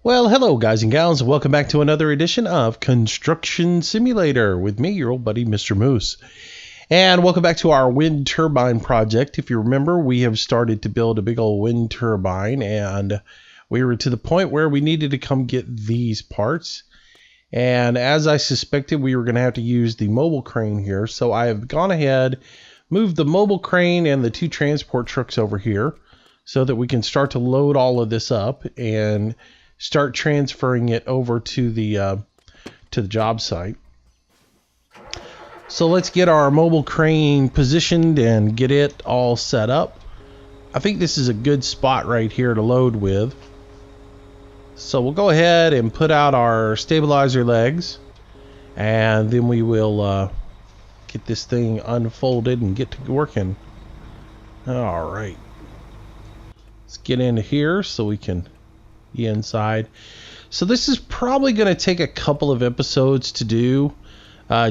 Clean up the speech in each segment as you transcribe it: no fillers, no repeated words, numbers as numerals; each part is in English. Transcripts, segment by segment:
Well, hello guys and gals, and welcome back to another edition of Construction Simulator with me, your old buddy, Mr. Moose. And welcome back to our wind turbine project. If you remember, we have started to build a big old wind turbine, and we were to the point where we needed to come get these parts. And as I suspected, we were going to have to use the mobile crane here. So I have gone ahead, moved the mobile crane and the two transport trucks over here so that we can start to load all of this up and start transferring it over to the job site. So let's get our mobile crane positioned and get it all set up. I think this is a good spot right here to load with. So we'll go ahead and put out our stabilizer legs, and then we will get this thing unfolded and get to working. All right, let's get into here so we can be inside. So this is probably going to take a couple of episodes to do,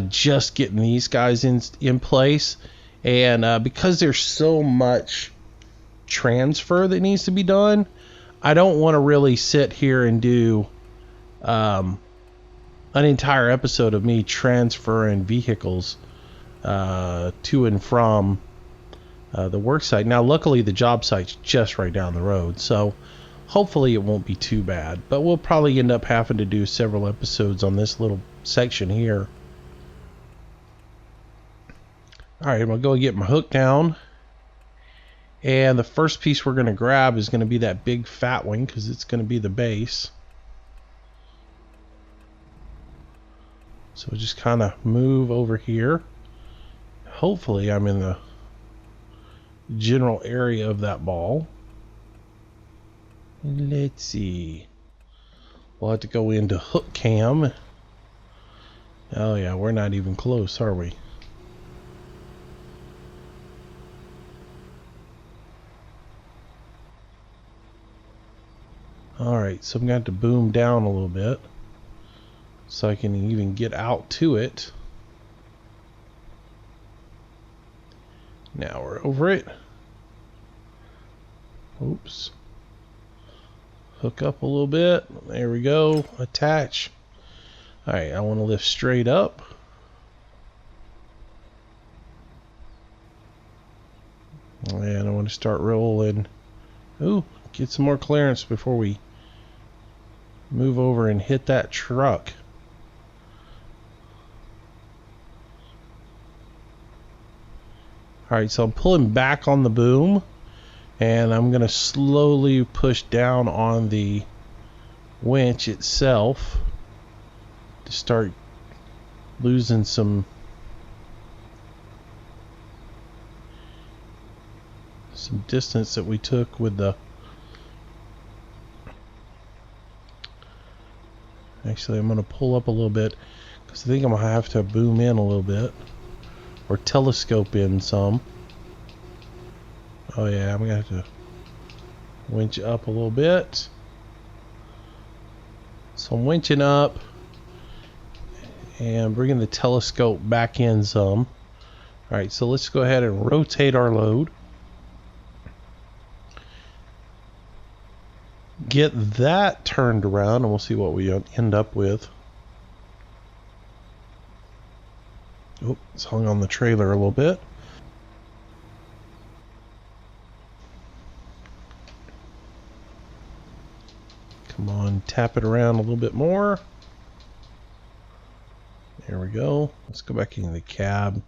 just getting these guys in place, and because there's so much transfer that needs to be done, I don't want to really sit here and do an entire episode of me transferring vehicles to and from the work site. Now luckily the job site's just right down the road, so hopefully it won't be too bad, but we'll probably end up having to do several episodes on this little section here. Alright, I'm going to go get my hook down. And the first piece we're going to grab is going to be that big fat one, because it's going to be the base. So we'll just kind of move over here. Hopefully I'm in the general area of that ball. Let's see. We'll have to go into hook cam. Oh yeah, we're not even close, are we? Alright, so I'm going to have to boom down a little bit so I can even get out to it. Now we're over it. Oops. Hook up a little bit. There we go. Attach. Alright, I want to lift straight up. And I want to start rolling. Ooh, get some more clearance before we move over and hit that truck. Alright, so I'm pulling back on the boom, and I'm going to slowly push down on the winch itself to start losing some distance that we took with the... Actually, I'm going to pull up a little bit because I think I'm going to have to boom in a little bit or telescope in some. Oh yeah, I'm going to have to winch up a little bit. So I'm winching up and bringing the telescope back in some. Alright, so let's go ahead and rotate our load. Get that turned around and we'll see what we end up with. Oh, it's hung on the trailer a little bit. Come on, tap it around a little bit more. There we go. Let's go back into the cab,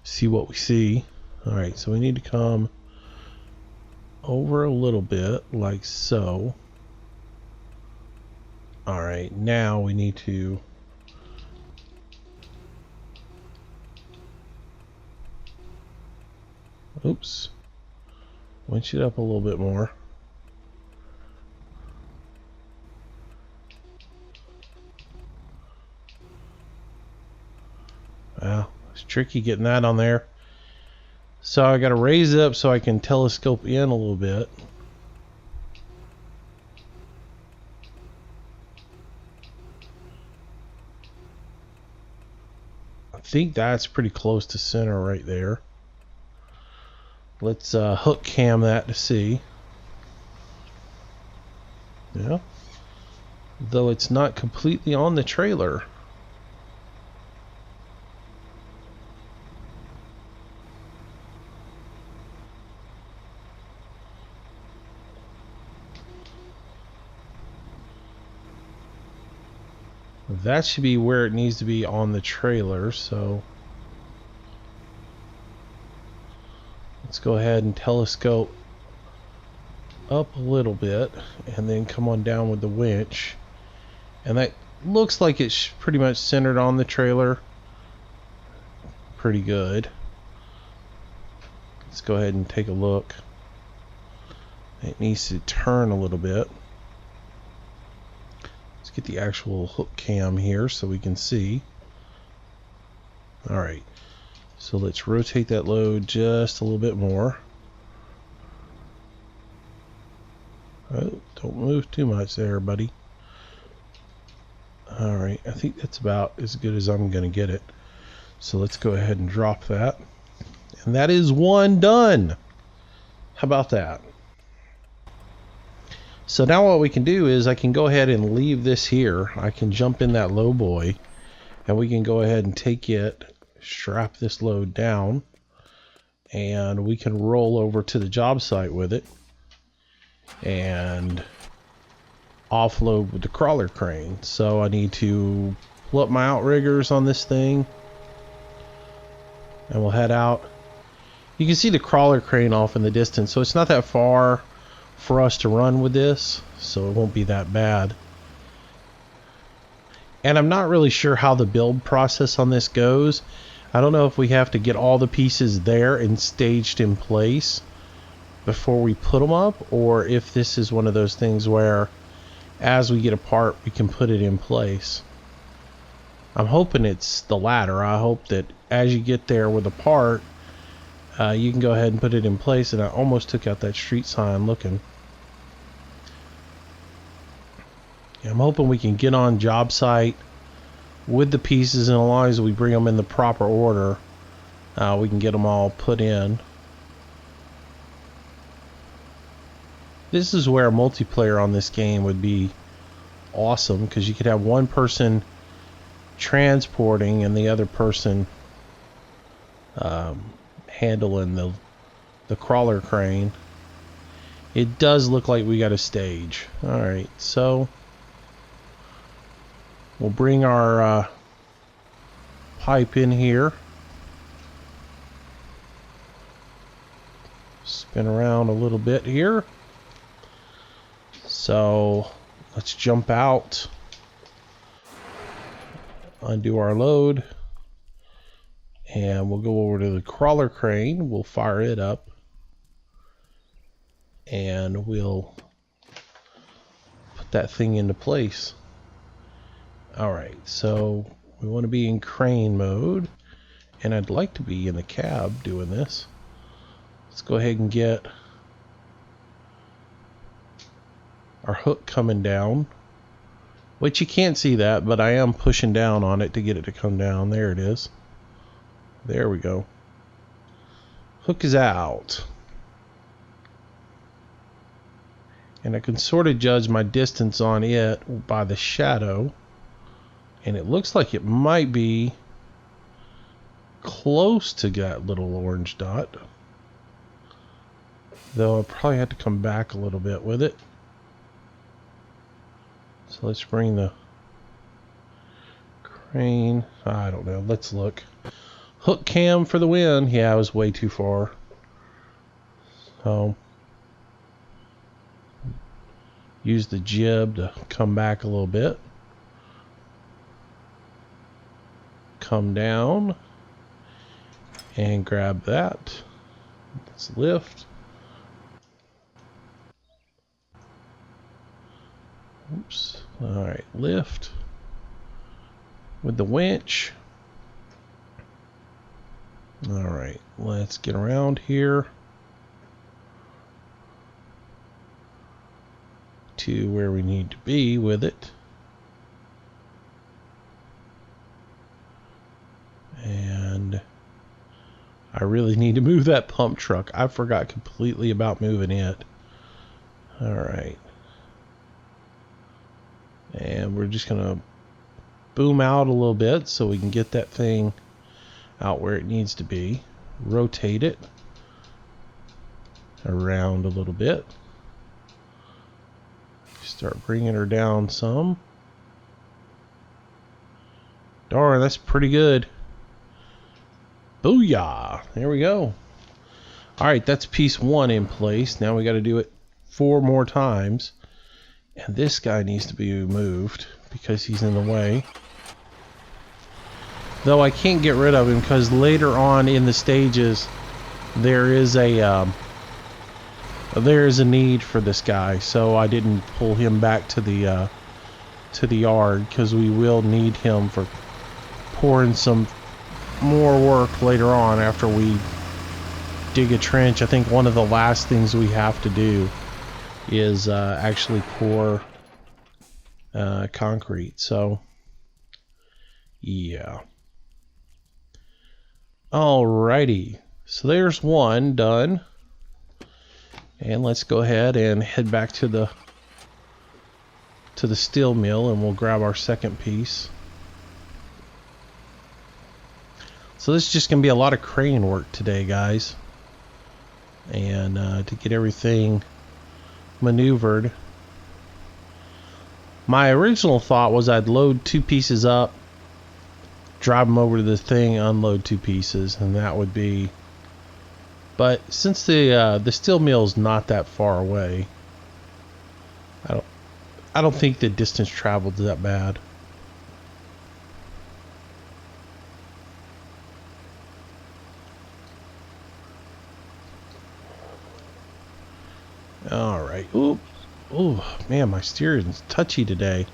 see what we see. Alright, so we need to come over a little bit, like so. Alright, now we need to oops, winch it up a little bit more. Well, it's tricky getting that on there. So I got to raise it up so I can telescope in a little bit. I think that's pretty close to center right there. Let's hook cam that to see. Yeah, though it's not completely on the trailer. That should be where it needs to be on the trailer, so let's go ahead and telescope up a little bit and then come on down with the winch. And that looks like it's pretty much centered on the trailer. Pretty good. Let's go ahead and take a look. It needs to turn a little bit. Let's get the actual hook cam here so we can see. Alright, so let's rotate that load just a little bit more. Oh, don't move too much there, buddy. Alright, I think that's about as good as I'm going to get it. So let's go ahead and drop that. And that is one done. How about that? So now what we can do is I can go ahead and leave this here. I can jump in that low boy and we can go ahead and take it, strap this load down, and we can roll over to the job site with it and offload with the crawler crane. So I need to pull up my outriggers on this thing and we'll head out. You can see the crawler crane off in the distance, so it's not that far for us to run with this, so it won't be that bad. And I'm not really sure how the build process on this goes. I don't know if we have to get all the pieces there and staged in place before we put them up, or if this is one of those things where as we get a part we can put it in place. I'm hoping it's the latter. I hope that as you get there with a part, you can go ahead and put it in place. And I almost took out that street sign looking. Yeah, I'm hoping we can get on job site with the pieces, and as long as we bring them in the proper order, we can get them all put in. This is where multiplayer on this game would be awesome, because you could have one person transporting and the other person handling the crawler crane. It does look like we got a stage. Alright, so we'll bring our pipe in here, spin around a little bit here. So let's jump out, undo our load, and we'll go over to the crawler crane. We'll fire it up and we'll put that thing into place. Alright, so we want to be in crane mode, and I'd like to be in the cab doing this. Let's go ahead and get our hook coming down, which you can't see that, but I am pushing down on it to get it to come down. There it is. There we go. Hook is out. And I can sort of judge my distance on it by the shadow. And it looks like it might be close to that little orange dot. Though I'll probably have to come back a little bit with it. So let's bring the crane. I don't know. Let's look. Hook cam for the win. Yeah, I was way too far. So use the jib to come back a little bit. Come down and grab that. Let's lift. Oops. Alright, lift with the winch. Alright, let's get around here to where we need to be with it. And I really need to move that pump truck. I forgot completely about moving it. Alright. And we're just gonna boom out a little bit so we can get that thing out where it needs to be. Rotate it around a little bit. Start bringing her down some. Darn, that's pretty good. Booyah! There we go. Alright, that's piece 1 in place. Now we got to do it 4 more times. And this guy needs to be moved because he's in the way. Though I can't get rid of him because later on in the stages there is a need for this guy, so I didn't pull him back to the yard because we will need him for pouring some more work later on after we dig a trench. I think one of the last things we have to do is actually pour concrete. So yeah. Alrighty, so there's one done, and let's go ahead and head back to the steel mill and we'll grab our second piece. So this is just gonna be a lot of crane work today, guys, and to get everything maneuvered. My original thought was I'd load 2 pieces up, drive them over to the thing, unload 2 pieces, and that would be. But since the steel mill is not that far away, I don't think the distance traveled is that bad. All right. Ooh, ooh, man, my steering's touchy today.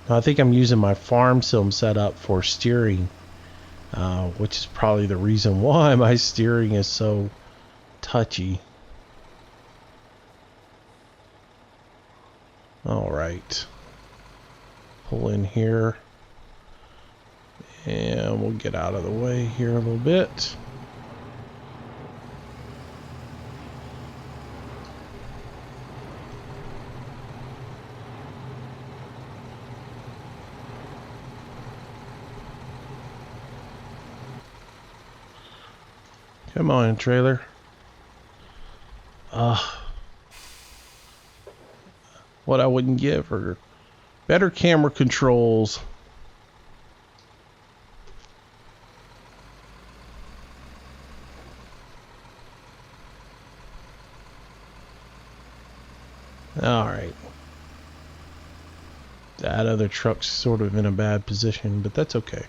I think I'm using my farm sim setup for steering, which is probably the reason why my steering is so touchy. All right, pull in here, and we'll get out of the way here a little bit. Come on, trailer. What I wouldn't give for better camera controls. Alright. That other truck's sort of in a bad position, but that's okay.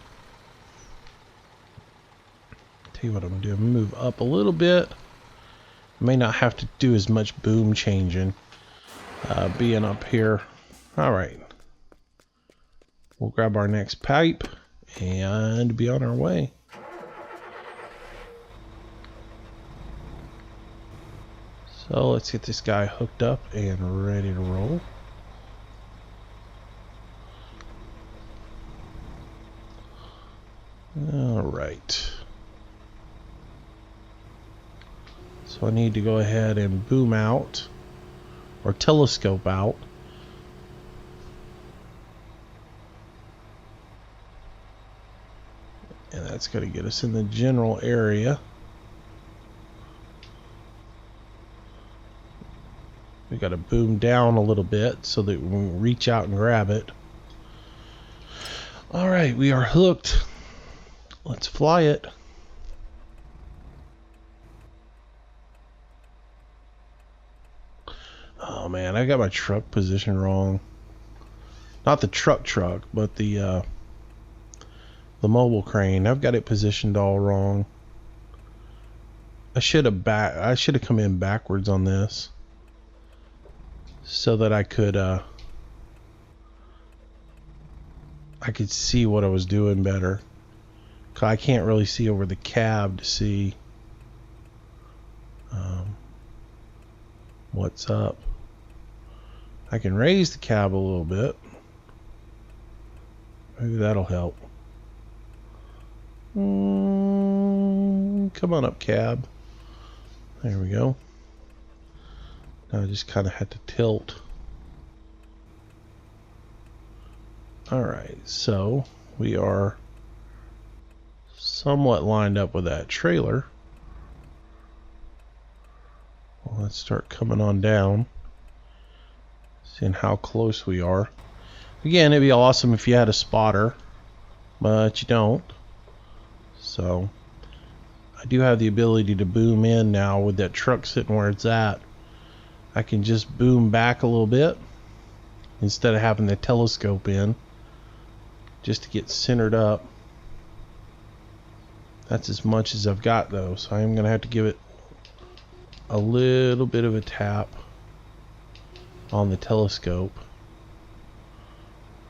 Tell you what I'm gonna do. I'm gonna move up a little bit. May not have to do as much boom changing being up here. Alright. We'll grab our next pipe and be on our way. So let's get this guy hooked up and ready to roll. Alright. So I need to go ahead and boom out or telescope out. And that's going to get us in the general area. We got to boom down a little bit so that we can reach out and grab it. Alright, we are hooked. Let's fly it. Oh man, I got my truck position wrong. Not the truck, but the mobile crane. I've got it positioned all wrong. I should have come in backwards on this so that I could see what I was doing better. 'Cause I can't really see over the cab to see what's up. I can raise the cab a little bit. Maybe that'll help. Come on up, cab. There we go. Now I just kind of had to tilt. Alright, so we are somewhat lined up with that trailer. Well, let's start coming on down, seeing how close we are. Again, it'd be awesome if you had a spotter, but you don't. So I do have the ability to boom in now with that truck sitting where it's at. I can just boom back a little bit instead of having the telescope in, just to get centered up. That's as much as I've got though, so I'm gonna have to give it a little bit of a tap on the telescope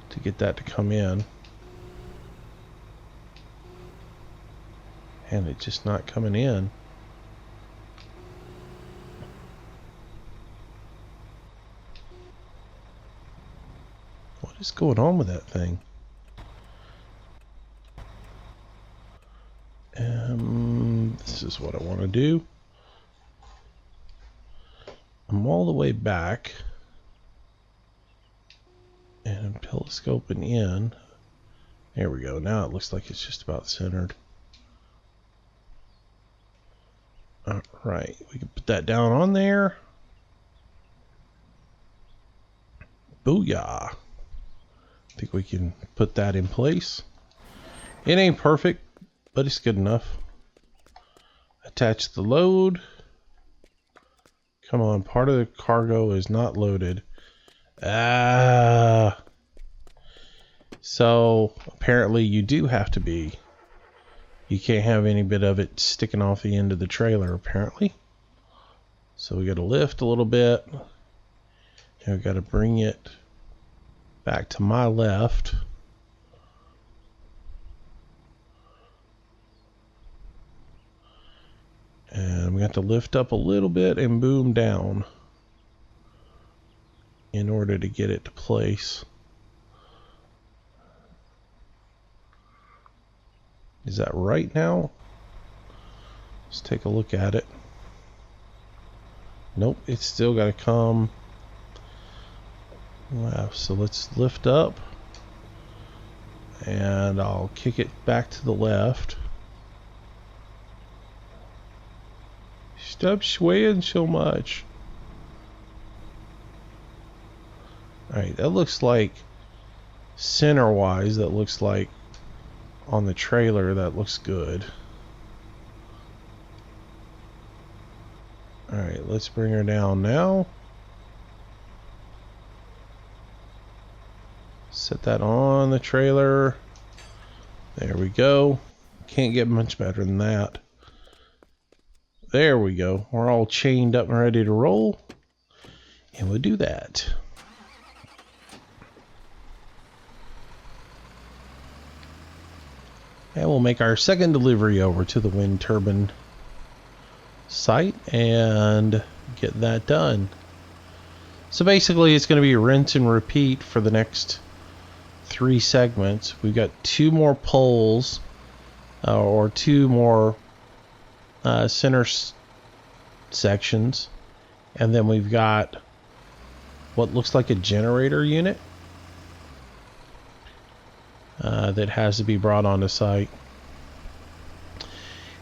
to get that to come in, and it's just not coming in. What is going on with that thing? This is what I want to do. I'm all the way back, and I'm telescoping in. There we go. Now it looks like it's just about centered. Alright, we can put that down on there. Booyah! I think we can put that in place. It ain't perfect, but it's good enough. Attach the load. Come on, part of the cargo is not loaded. So apparently you do have to be. You can't have any bit of it sticking off the end of the trailer, apparently. So we got to lift a little bit. And we got to bring it back to my left. And we have to lift up a little bit and boom down in order to get it to place. Is that right now? Let's take a look at it. Nope, it's still got to come. Wow, so let's lift up. And I'll kick it back to the left. Stop swaying so much. Alright, that looks like center wise, that looks like on the trailer, that looks good. Alright, let's bring her down now. Set that on the trailer. There we go. Can't get much better than that. There we go. We're all chained up and ready to roll. And we'll do that. And we'll make our second delivery over to the wind turbine site and get that done. So basically it's going to be rinse and repeat for the next 3 segments. We've got 2 more poles or 2 more center sections, and then we've got what looks like a generator unit that has to be brought onto site,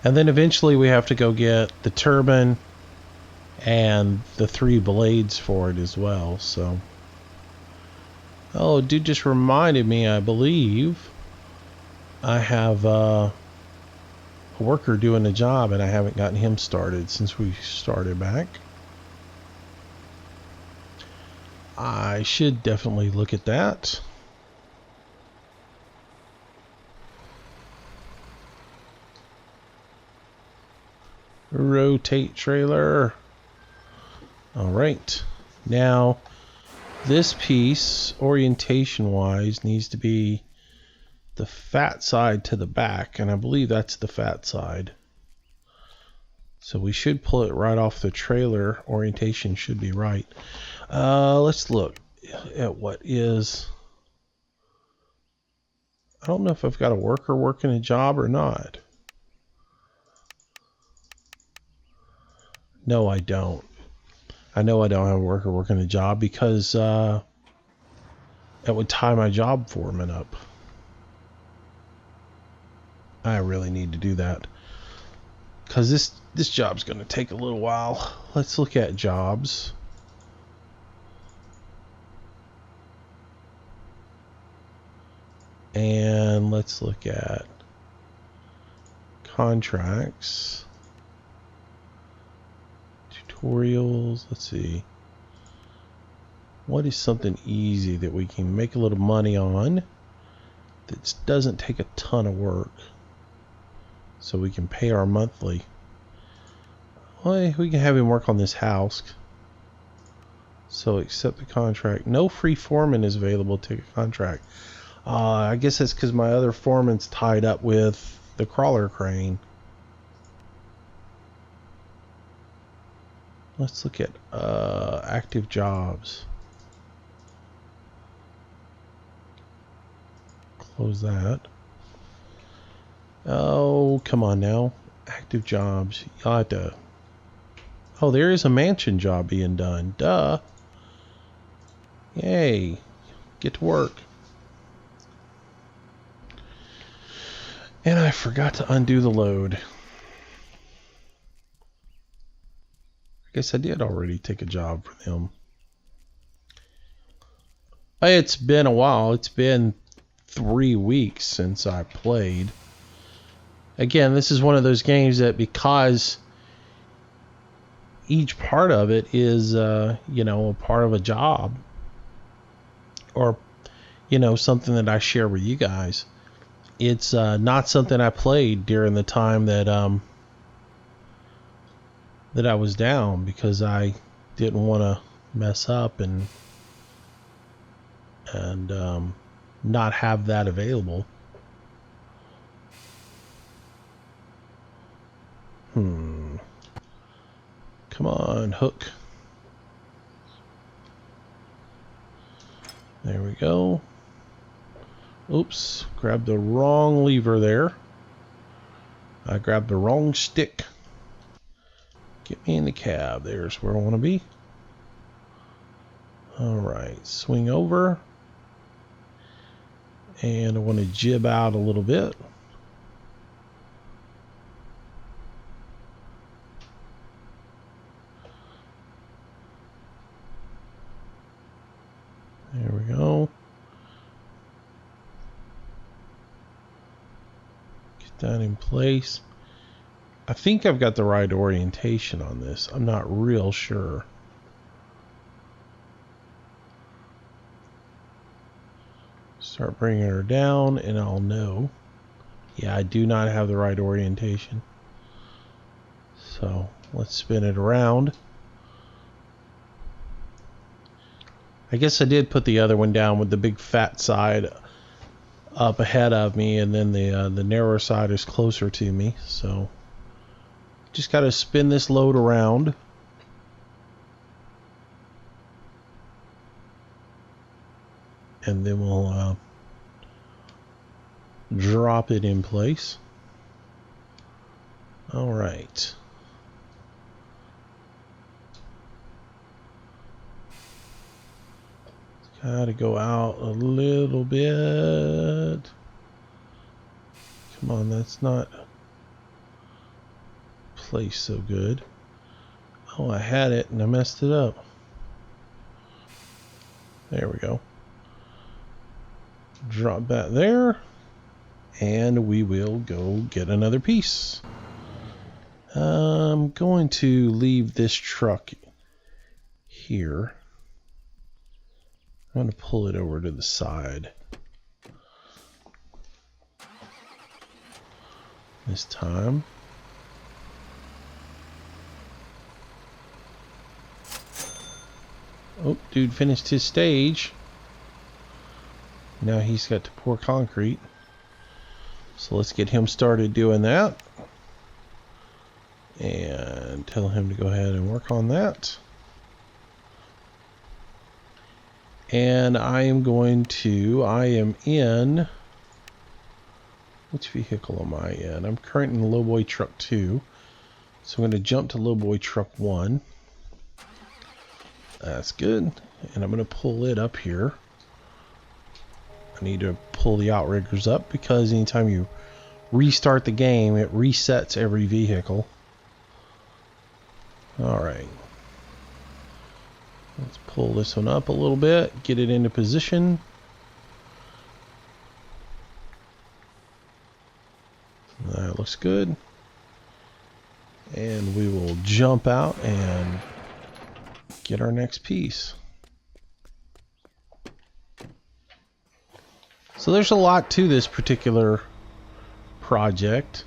and then eventually we have to go get the turbine and the 3 blades for it as well. So dude just reminded me, I believe I have a worker doing the job and I haven't gotten him started since we started back. I should definitely look at that. Rotate trailer. Alright, now this piece orientation wise needs to be the fat side to the back, and I believe that's the fat side. So we should pull it right off the trailer. Orientation should be right. Let's look at what is. I don't know if I've got a worker working a job or not. No, I don't. I know I don't have a worker working a job because that would tie my job foreman up. I really need to do that because this job's going to take a little while. Let's look at jobs. And let's look at contracts, tutorials. Let's see. What is something easy that we can make a little money on that doesn't take a ton of work so we can pay our monthly? Well, we can have him work on this house. So accept the contract. No free foreman is available to take a contract. I guess that's because my other foreman's tied up with the crawler crane. Let's look at active jobs. Close that. Oh, come on now. Active jobs. You'll have to... Oh, there is a mansion job being done. Duh. Yay. Get to work. And I forgot to undo the load. I guess I did already take a job for them. It's been a while. It's been 3 weeks since I played. Again, this is one of those games that because each part of it is, you know, a part of a job or, you know, something that I share with you guys. It's not something I played during the time that that I was down because I didn't want to mess up and not have that available. Come on, hook. There we go. Oops, grabbed the wrong lever there. I grabbed the wrong stick. Get me in the cab. There's where I want to be. Alright, swing over. And I want to jib out a little bit. There we go. Get that in place. I think I've got the right orientation on this. I'm not real sure. Start bringing her down and I'll know. Yeah, I do not have the right orientation. So let's spin it around. I guess I did put the other one down with the big fat side up ahead of me, and then the narrower side is closer to me. So just got to spin this load around. And then we'll drop it in place. All right. Gotta go out a little bit. Come on, that's not placed so good. Oh, I had it and I messed it up. There we go. Drop that there. And we will go get another piece. I'm going to leave this truck here. I'm going to pull it over to the side this time. Oh, dude finished his stage. Now he's got to pour concrete. So let's get him started doing that. And tell him to go ahead and work on that. And I am in, which vehicle am I in? I'm currently in Lowboy Truck 2. So I'm going to jump to Lowboy Truck 1. That's good. And I'm going to pull it up here. I need to pull the outriggers up because anytime you restart the game, it resets every vehicle. Alright. Let's pull this one up a little bit, get it into position. That looks good. And we will jump out and get our next piece. So there's a lot to this particular project.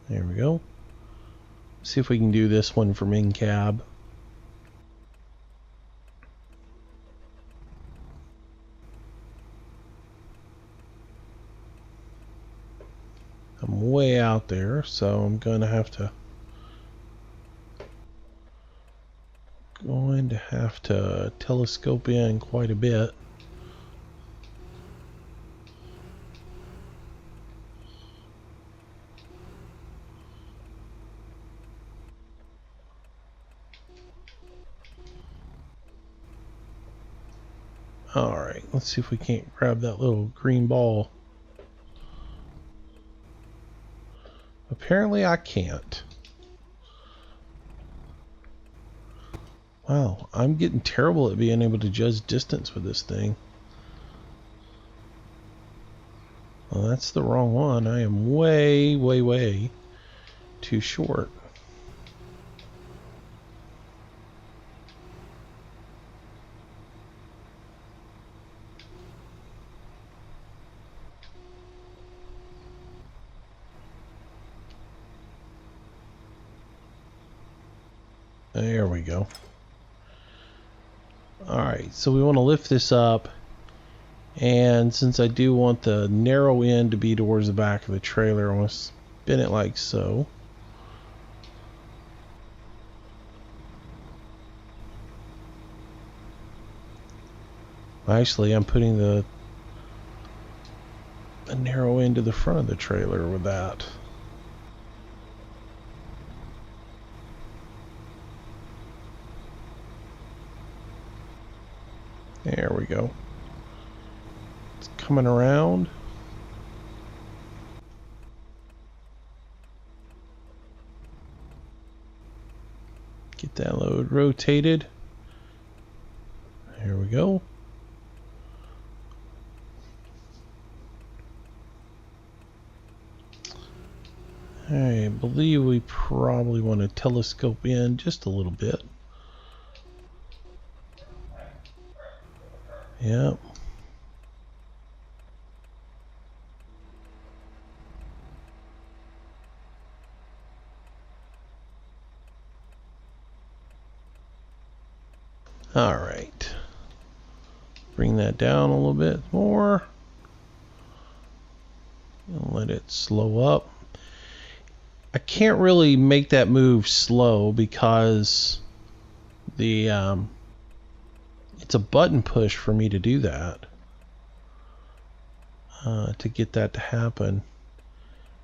There we go. See if we can do this one from in cab. I'm way out there, so I'm going to have to telescope in quite a bit. Alright, let's see if we can't grab that little green ball. Apparently I can't. Wow, I'm getting terrible at being able to judge distance with this thing. Well, that's the wrong one. I am way, way, way too short. There we go. Alright, so we want to lift this up, and since I do want the narrow end to be towards the back of the trailer, I want to spin it like so. Actually, I'm putting the narrow end to the front of the trailer with that. There we go. It's coming around. Get that load rotated. There we go. I believe we probably want to telescope in just a little bit. Yep. All right. Bring that down a little bit more. And let it slow up. I can't really make that move slow because the it's a button push for me to do that, to get that to happen,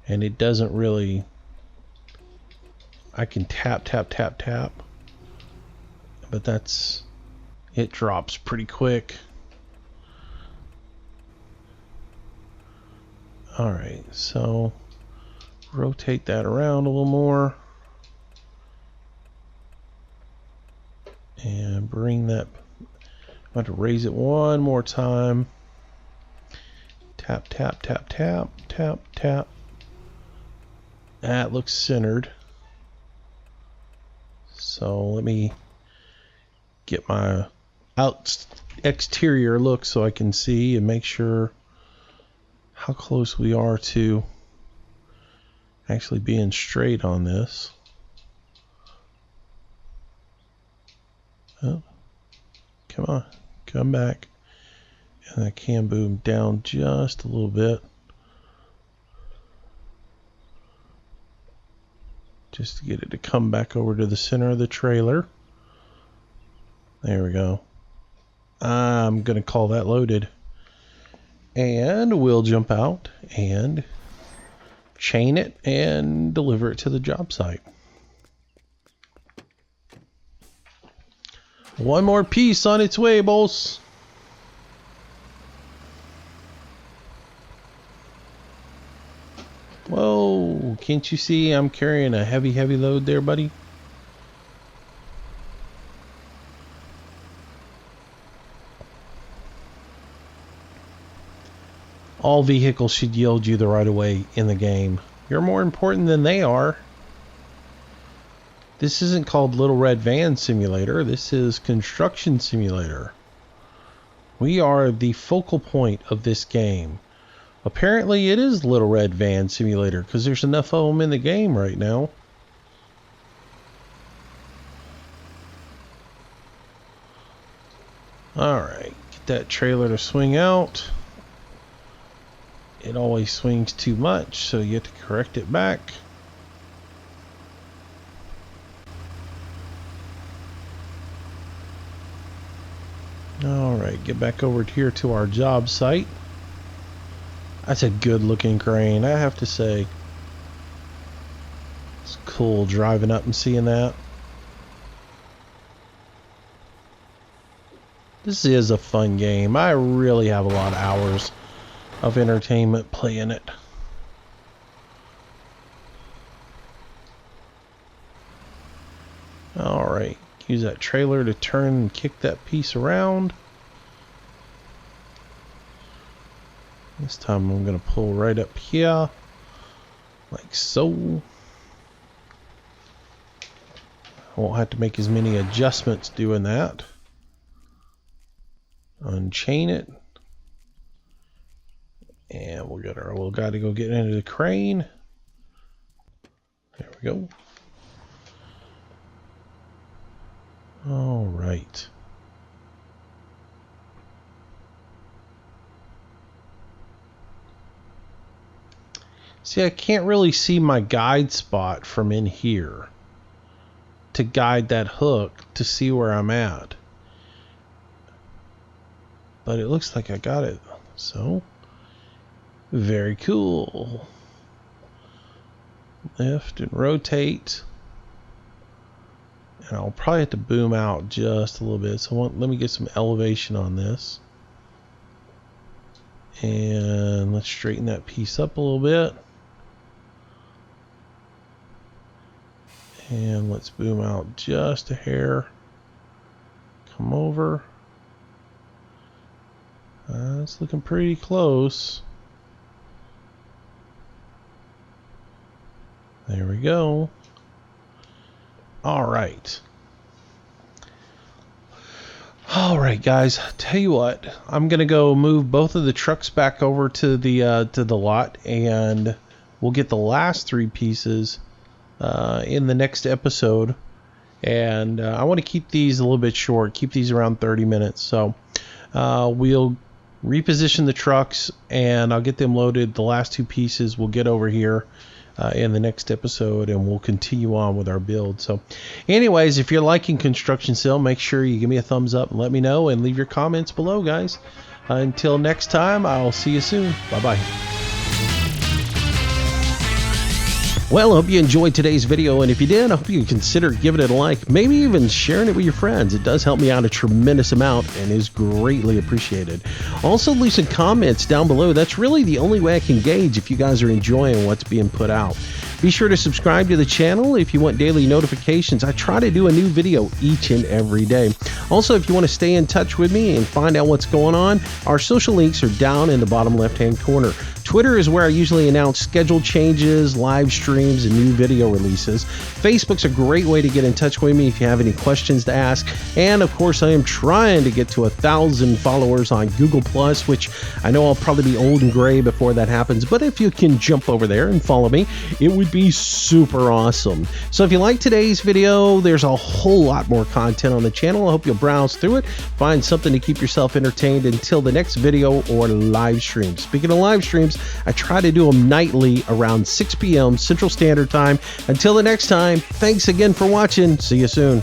and it doesn't really. I can tap, but it drops pretty quick. Alright, so rotate that around a little more and bring that. I'm going to raise it one more time. Tap. That looks centered. So let me get my exterior look so I can see and make sure how close we are to actually being straight on this. Oh, come on, come back. And that cam boom down just a little bit. Just to get it to come back over to the center of the trailer. There we go. I'm going to call that loaded. And we'll jump out and chain it and deliver it to the job site. One more piece on its way, boss. Whoa, can't you see I'm carrying a heavy load there, buddy? All vehicles should yield you the right of way in the game. You're more important than they are. This isn't called Little Red Van Simulator. This is Construction Simulator. We are the focal point of this game. Apparently it is Little Red Van Simulator because there's enough of them in the game right now. Alright, get that trailer to swing out. It always swings too much, so you have to correct it back. Alright, get back over here to our job site. That's a good looking crane, I have to say. It's cool driving up and seeing that. This is a fun game. I really have a lot of hours of entertainment playing it. Alright, use that trailer to turn and kick that piece around. This time I'm going to pull right up here, like so. I won't have to make as many adjustments doing that. Unchain it. And we'll get our little guy to go get into the crane. There we go. All right. See, I can't really see my guide spot from in here to guide that hook to see where I'm at. But it looks like I got it. So, very cool. Lift and rotate. And I'll probably have to boom out just a little bit. So let me get some elevation on this. And let's straighten that piece up a little bit. And let's boom out just a hair. Come over. It's looking pretty close. There we go. All right. All right, guys. Tell you what, I'm gonna go move both of the trucks back over to the lot, and we'll get the last three pieces in the next episode. And I want to keep these a little bit short. Keep these around 30 minutes. So we'll reposition the trucks, and I'll get them loaded. The last two pieces we'll get over here in the next episode, and we'll continue on with our build. So anyways, if you're liking Construction Sim, make sure you give me a thumbs up and let me know, and leave your comments below, guys. Until next time, I'll see you soon. Bye-bye. Well, I hope you enjoyed today's video, and if you did, I hope you consider giving it a like, maybe even sharing it with your friends. It does help me out a tremendous amount and is greatly appreciated. Also, leave some comments down below. That's really the only way I can gauge if you guys are enjoying what's being put out. Be sure to subscribe to the channel if you want daily notifications. I try to do a new video each and every day. Also, if you want to stay in touch with me and find out what's going on, our social links are down in the bottom left-hand corner. Twitter is where I usually announce schedule changes, live streams, and new video releases. Facebook's a great way to get in touch with me if you have any questions to ask. And of course, I am trying to get to 1,000 followers on Google+, which I know I'll probably be old and gray before that happens. But if you can jump over there and follow me, it would be super awesome. So if you like today's video, there's a whole lot more content on the channel. I hope you'll browse through it, find something to keep yourself entertained until the next video or live stream. Speaking of live streams, I try to do them nightly around 6 p.m. Central Standard Time. Until the next time, thanks again for watching. See you soon.